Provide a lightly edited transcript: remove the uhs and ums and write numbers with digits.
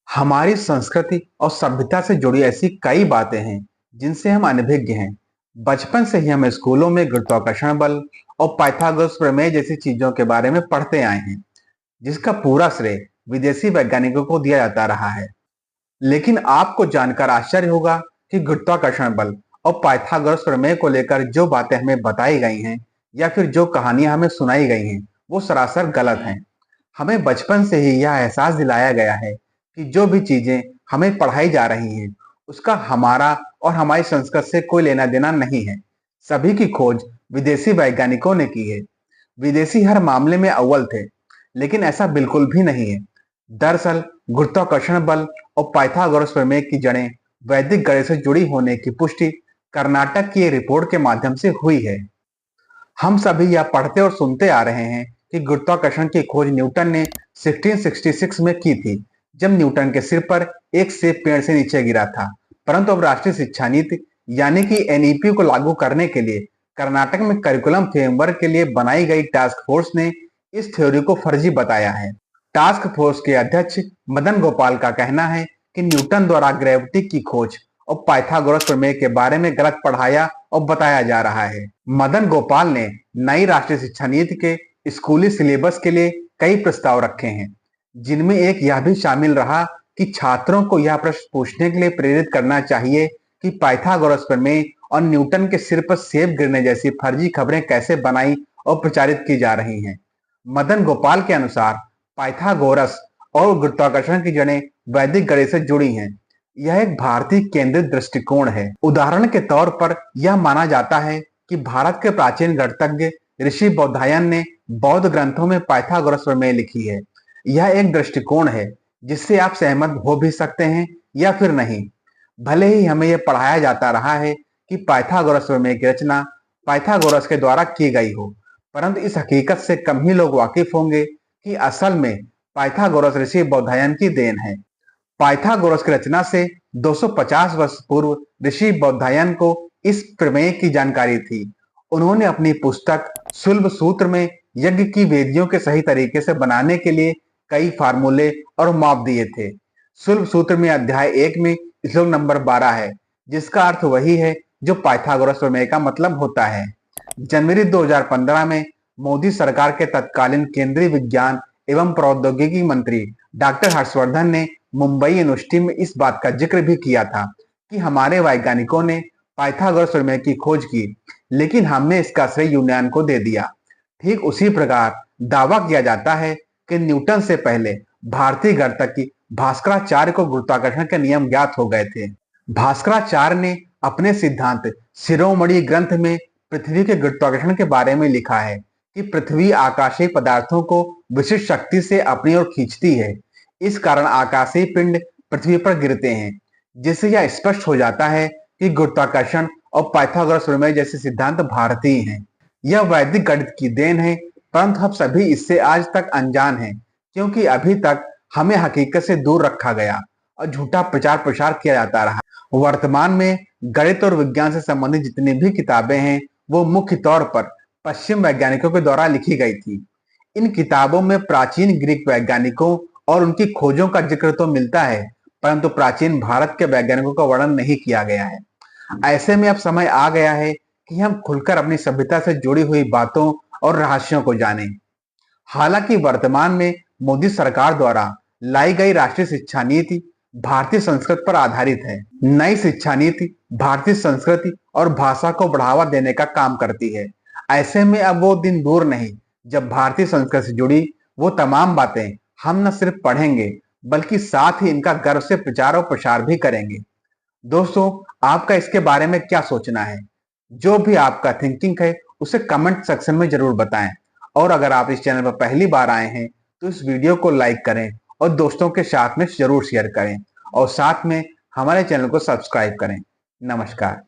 हमारी संस्कृति और सभ्यता से जुड़ी ऐसी कई बातें हैं जिनसे हम अनभिज्ञ हैं। बचपन से ही हम स्कूलों में गुरुत्वाकर्षण बल और पाइथागोरस प्रमेय जैसी चीजों के बारे में पढ़ते आए हैं, जिसका पूरा श्रेय विदेशी वैज्ञानिकों को दिया जाता रहा है। लेकिन आपको जानकर आश्चर्य होगा कि गुरुत्वाकर्षण बल और पाइथागोरस प्रमेय को लेकर जो बातें हमें बताई गई हैं या फिर जो कहानियां हमें सुनाई गई हैं, वो सरासर गलत हैं। हमें बचपन से ही यह एहसास दिलाया गया है कि जो भी चीजें हमें पढ़ाई जा रही हैं, उसका हमारा और हमारी संस्कृति से कोई लेना देना नहीं है। सभी की खोज विदेशी वैज्ञानिकों ने की है। विदेशी हर मामले में अव्वल थे, लेकिन ऐसा बिल्कुल भी नहीं है। दरअसल गुरुत्वाकर्षण बल और पाइथागोरस प्रमेय की जड़ें वैदिक गणित से जुड़ी होने की पुष्टि कर्नाटक की एक रिपोर्ट के माध्यम से हुई है। हम सभी यह पढ़ते और सुनते आ रहे हैं कि गुरुत्वाकर्षण की खोज न्यूटन ने 1666 में की थी, जब न्यूटन के सिर पर एक सेब पेड़ से नीचे गिरा था। परंतु अब राष्ट्रीय शिक्षा नीति यानी कि एनईपी को लागू करने के लिए कर्नाटक में करिकुलम फ्रेमवर्क के लिए बनाई गई टास्क फोर्स ने इस थ्योरी को फर्जी बताया है। टास्क फोर्स के अध्यक्ष मदन गोपाल का कहना है कि न्यूटन द्वारा ग्रेविटी की खोज और पाइथागोरस प्रमेय के बारे में गलत पढ़ाया और बताया जा रहा है। मदन गोपाल ने नई राष्ट्रीय शिक्षा नीति के स्कूली सिलेबस के लिए कई प्रस्ताव रखे हैं, जिनमें एक यह भी शामिल रहा कि छात्रों को यह प्रश्न पूछने के लिए प्रेरित करना चाहिए कि पाइथागोरस प्रमेय और न्यूटन के सिर पर सेब गिरने जैसी फर्जी खबरें कैसे बनाई और प्रचारित की जा रही हैं। मदन गोपाल के अनुसार पाइथागोरस और गुरुत्वाकर्षण की जड़ें वैदिक गणित से जुड़ी हैं। यह एक भारतीय केंद्रित दृष्टिकोण है। उदाहरण के तौर पर यह माना जाता है कि भारत के प्राचीन गणितज्ञ ऋषि बौधायन ने बौद्ध ग्रंथों में पाइथागोरस प्रमेय लिखी है। यह एक दृष्टिकोण है जिससे आप सहमत हो भी सकते हैं या फिर नहीं। भले ही हमें यह पढ़ाया जाता रहा है कि पाइथागोरस प्रमेय की रचना पाइथागोरस के द्वारा की गई हो, परंतु इस हकीकत से कम ही लोग वाकिफ होंगे कि असल में पाइथागोरस ऋषि बौधायन की देन है। पाइथागोरस की रचना से 250 वर्ष पूर्व ऋषि बौधायन को इस प्रमेय की जानकारी थी। उन्होंने अपनी पुस्तक शुल्ब सूत्र में यज्ञ की वेदियों के सही तरीके से बनाने के लिए कई फार्मूले और माप दिए थे। शुल्ब सूत्र में अध्याय 1 में श्लोक नंबर 12 है, जिसका अर्थ वही है जो पाइथागोरस प्रमेय का मतलब होता है। जनवरी 2015 में मोदी सरकार के तत्कालीन केंद्रीय विज्ञान एवं प्रौद्योगिकी मंत्री डॉक्टर हर्षवर्धन ने मुंबई यूनिवर्सिटी में इस बात का जिक्र भी किया था कि हमारे वैज्ञानिकों ने पाइथागोरस प्रमेय की खोज की, लेकिन हमने इसका श्रेय यूनान को दे दिया। ठीक उसी प्रकार दावा किया जाता है कि न्यूटन से पहले भारतीय गणितज्ञ भास्कराचार्य को गुरुत्वाकर्षण के नियम ज्ञात हो गए थे। भास्कराचार्य ने अपने सिद्धांत शिरोमणि ग्रंथ में पृथ्वी के गुरुत्वाकर्षण के बारे में लिखा है कि पृथ्वी आकाशीय पदार्थों को विशिष्ट शक्ति से अपनी ओर खींचती है। इस कारण आकाशीय पिंड पृथ्वी पर गिरते हैं, जिससे यह स्पष्ट हो जाता है कि गुरुत्वाकर्षण और पाइथागोरस प्रमेय जैसे सिद्धांत भारतीय हैं। यह वैदिक गणित की देन है, परंतु हम सभी इससे आज तक अनजान हैं, क्योंकि अभी तक हमें हकीकत से दूर रखा गया और झूठा प्रचार प्रसार किया जाता रहा। वर्तमान में गणित और विज्ञान से संबंधित जितनी भी किताबें हैं, वो मुख्य तौर पर पश्चिम वैज्ञानिकों के द्वारा लिखी गई थी। इन किताबों में प्राचीन ग्रीक वैज्ञानिकों और उनकी खोजों का जिक्र तो मिलता है, परंतु प्राचीन भारत के वैज्ञानिकों का वर्णन नहीं किया गया है। ऐसे में अब समय आ गया है कि हम खुलकर अपनी सभ्यता से जुड़ी हुई बातों और रहस्यों को जानें। हालांकि वर्तमान में मोदी सरकार द्वारा लाई गई राष्ट्रीय शिक्षा नीति भारतीय संस्कृति पर आधारित है। नई शिक्षा नीति भारतीय संस्कृति और भाषा को बढ़ावा देने का काम करती है। ऐसे में अब वो दिन दूर नहीं जब भारतीय संस्कृति से जुड़ी वो तमाम बातें हम न सिर्फ पढ़ेंगे, बल्कि साथ ही इनका गर्व से प्रचार और प्रसार भी करेंगे। दोस्तों, आपका इसके बारे में क्या सोचना है? जो भी आपका थिंकिंग है, उसे कमेंट सेक्शन में जरूर बताएं। और अगर आप इस चैनल पर पहली बार आए हैं, तो इस वीडियो को लाइक करें और दोस्तों के साथ में जरूर शेयर करें, और साथ में हमारे चैनल को सब्सक्राइब करें। नमस्कार।